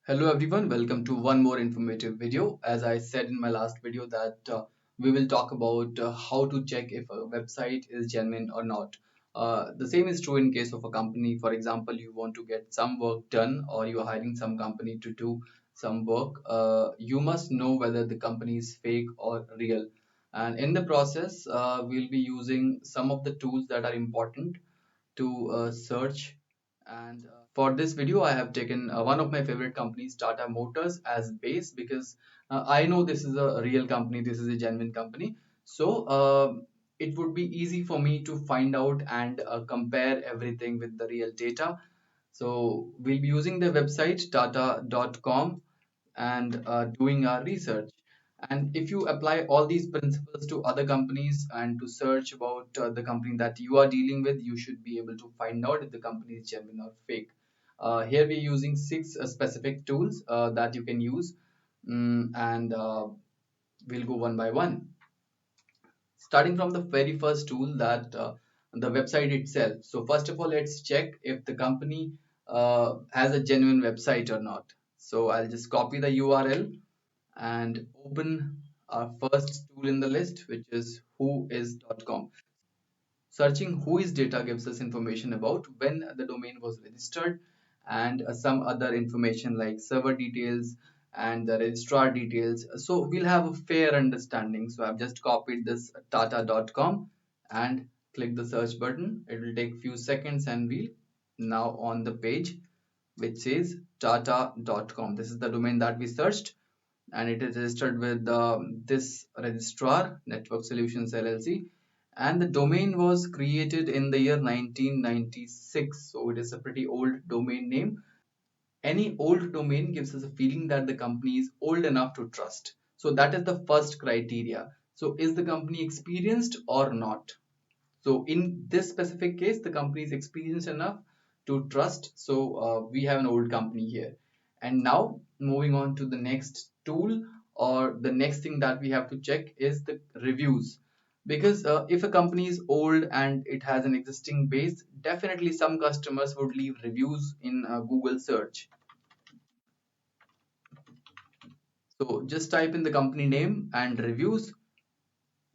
Hello everyone, welcome to one more informative video. As I said in my last video that we will talk about how to check if a website is genuine or not. The same is true in case of a company. For example, you want to get some work done or you are hiring some company to do some work. You must know whether the company is fake or real. And in the process, we'll be using some of the tools that are important to search. And for this video, I have taken one of my favorite companies, Tata Motors, as base because I know this is a real company, this is a genuine company. So it would be easy for me to find out and compare everything with the real data. So we'll be using the website tata.com and doing our research. And if you apply all these principles to other companies and to search about the company that you are dealing with, you should be able to find out if the company is genuine or fake. Here we're using six specific tools that you can use, and we'll go one by one. Starting from the very first tool that the website itself. So first of all, let's check if the company has a genuine website or not. So I'll just copy the URL and open our first tool in the list, which is whois.com. Searching whois data gives us information about when the domain was registered and some other information like server details and the registrar details. So we'll have a fair understanding. So I've just copied this tata.com and click the search button. It will take few seconds and we'll now on the page which says tata.com. This is the domain that we searched and it is registered with this registrar, Network Solutions LLC, and the domain was created in the year 1996. So it is a pretty old domain name. Any old domain gives us a feeling that the company is old enough to trust. So that is the first criteria. So is the company experienced or not? So in this specific case, the company is experienced enough to trust. So we have an old company here. And now moving on to the next tool or the next thing that we have to check is the reviews. Because if a company is old and it has an existing base, definitely some customers would leave reviews in Google search. So just type in the company name and reviews,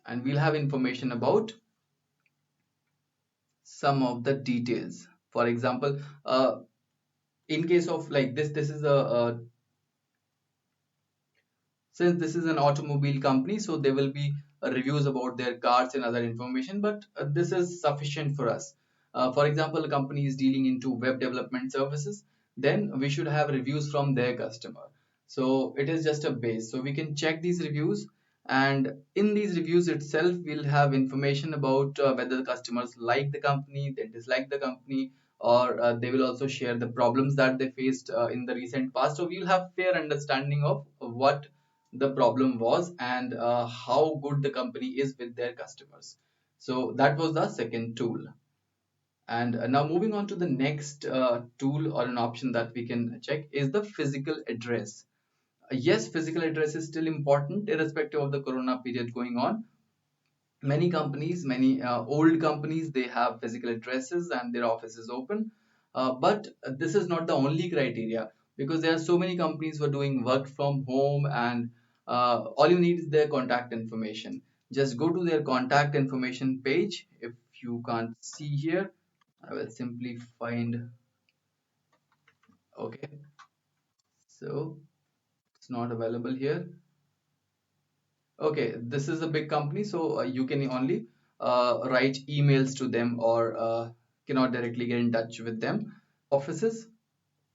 and we'll have information about some of the details. For example, in case of like this is a since this is an automobile company, so there will be reviews about their cars and other information, but this is sufficient for us. For example, a company is dealing into web development services, then we should have reviews from their customer. So it is just a base, so we can check these reviews, and in these reviews itself we'll have information about whether the customers like the company, they dislike the company, or they will also share the problems that they faced in the recent past. So we'll have fair understanding of what the problem was and how good the company is with their customers. So that was the second tool. And now moving on to the next tool or an option that we can check is the physical address. Yes, physical address is still important irrespective of the corona period going on. Many companies, many old companies, they have physical addresses and their office is open. But this is not the only criteria, because there are so many companies who are doing work from home, and all you need is their contact information. Just go to their contact information page. If you can't see here, I will simply find. Okay, so it's not available here. Okay, this is a big company, so you can only write emails to them or cannot directly get in touch with them. Offices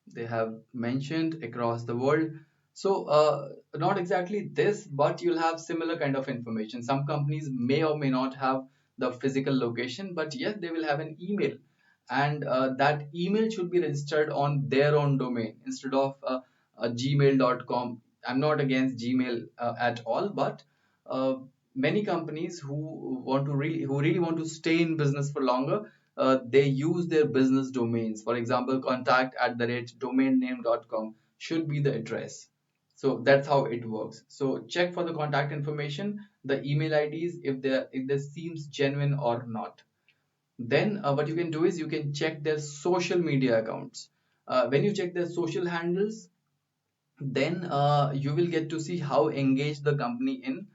they have mentioned across the world. So not exactly this, but you'll have similar kind of information. Some companies may or may not have the physical location, but yes, they will have an email, and that email should be registered on their own domain instead of gmail.com. I'm not against Gmail at all, but uh, many companies who really want to stay in business for longer, they use their business domains. For example, contact at the rate domainname.com should be the address. So that's how it works. So check for the contact information, the email IDs, if this seems genuine or not. Then what you can do is you can check their social media accounts. When you check their social handles, Then you will get to see how engaged the company in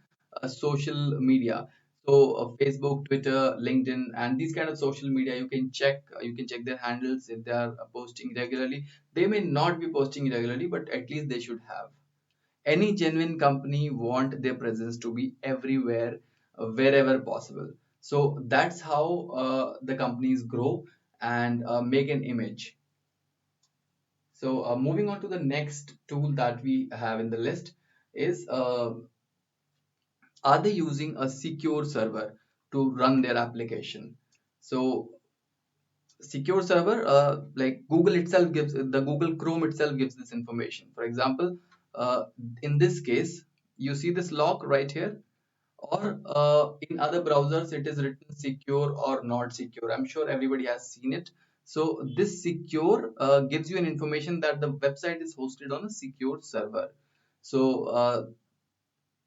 social media. So Facebook, Twitter, LinkedIn, and these kind of social media, you can check their handles if they are posting regularly. They may not be posting regularly, but at least they should have. Any genuine company want their presence to be everywhere, wherever possible. So that's how the companies grow and make an image. So moving on to the next tool that we have in the list is, are they using a secure server to run their application? So secure server, like Google itself gives, the Google Chrome itself gives this information. For example, in this case, you see this lock right here, or in other browsers it is written secure or not secure. I'm sure everybody has seen it. So this secure gives you an information that the website is hosted on a secure server. So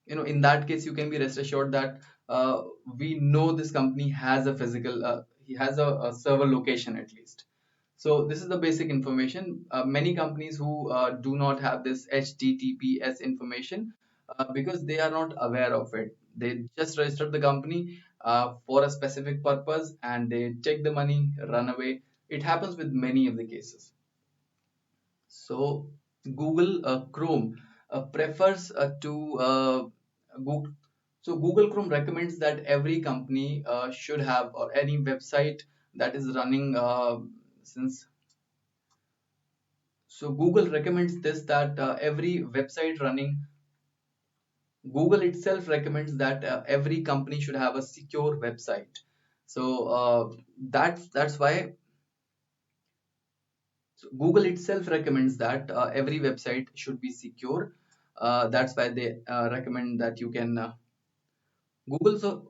in that case you can be rest assured that we know this company has a physical, he has a server location at least. So this is the basic information. Many companies who do not have this HTTPS information, because they are not aware of it. They just registered the company for a specific purpose and they take the money, run away. It happens with many of the cases. So Google Chrome prefers to Google. So Google Chrome recommends that every company should have, or any website that is running since. So Google recommends this, that every website running. Google itself recommends that every company should have a secure website. So that's why. So Google itself recommends that every website should be secure. That's why they recommend that you can. Google so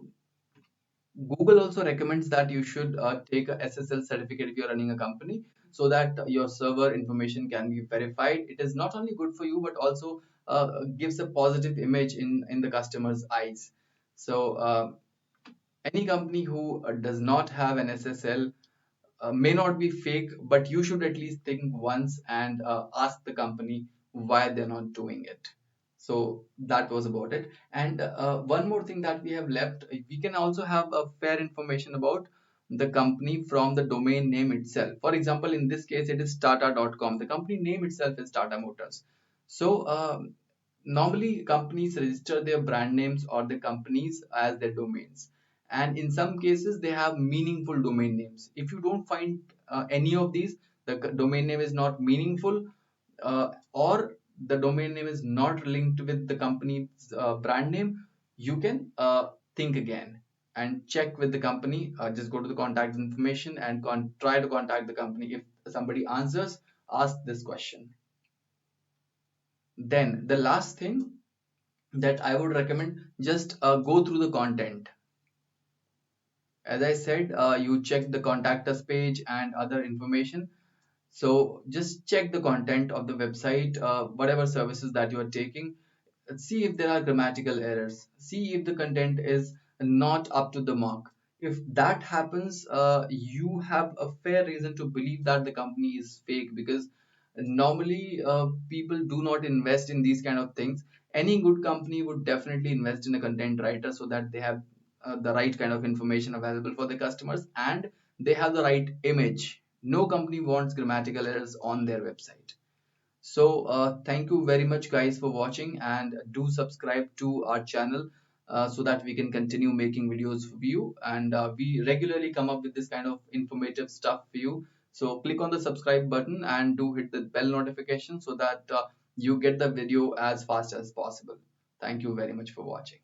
Google also recommends that you should take a SSL certificate if you're running a company, so that your server information can be verified. It is not only good for you, but also gives a positive image in the customer's eyes. So any company who does not have an SSL may not be fake, but you should at least think once and ask the company why they're not doing it. So that was about it. And one more thing that we have left, we can also have a fair information about the company from the domain name itself. For example, in this case, it is Tata.com. The company name itself is Tata Motors. So normally companies register their brand names or the companies as their domains, and in some cases they have meaningful domain names. If you don't find any of these, the domain name is not meaningful, or the domain name is not linked with the company's brand name, you can think again and check with the company. Just go to the contact information and try to contact the company. If somebody answers, ask this question. Then the last thing that I would recommend, just go through the content. As I said, you check the contact us page and other information. So just check the content of the website, whatever services that you are taking. See if there are grammatical errors. See if the content is not up to the mark. If that happens, you have a fair reason to believe that the company is fake, because normally people do not invest in these kind of things. Any good company would definitely invest in a content writer so that they have the right kind of information available for the customers, and they have the right image. No company wants grammatical errors on their website. So thank you very much guys for watching, and do subscribe to our channel so that we can continue making videos for you, and we regularly come up with this kind of informative stuff for you. So click on the subscribe button and do hit the bell notification so that you get the video as fast as possible. Thank you very much for watching.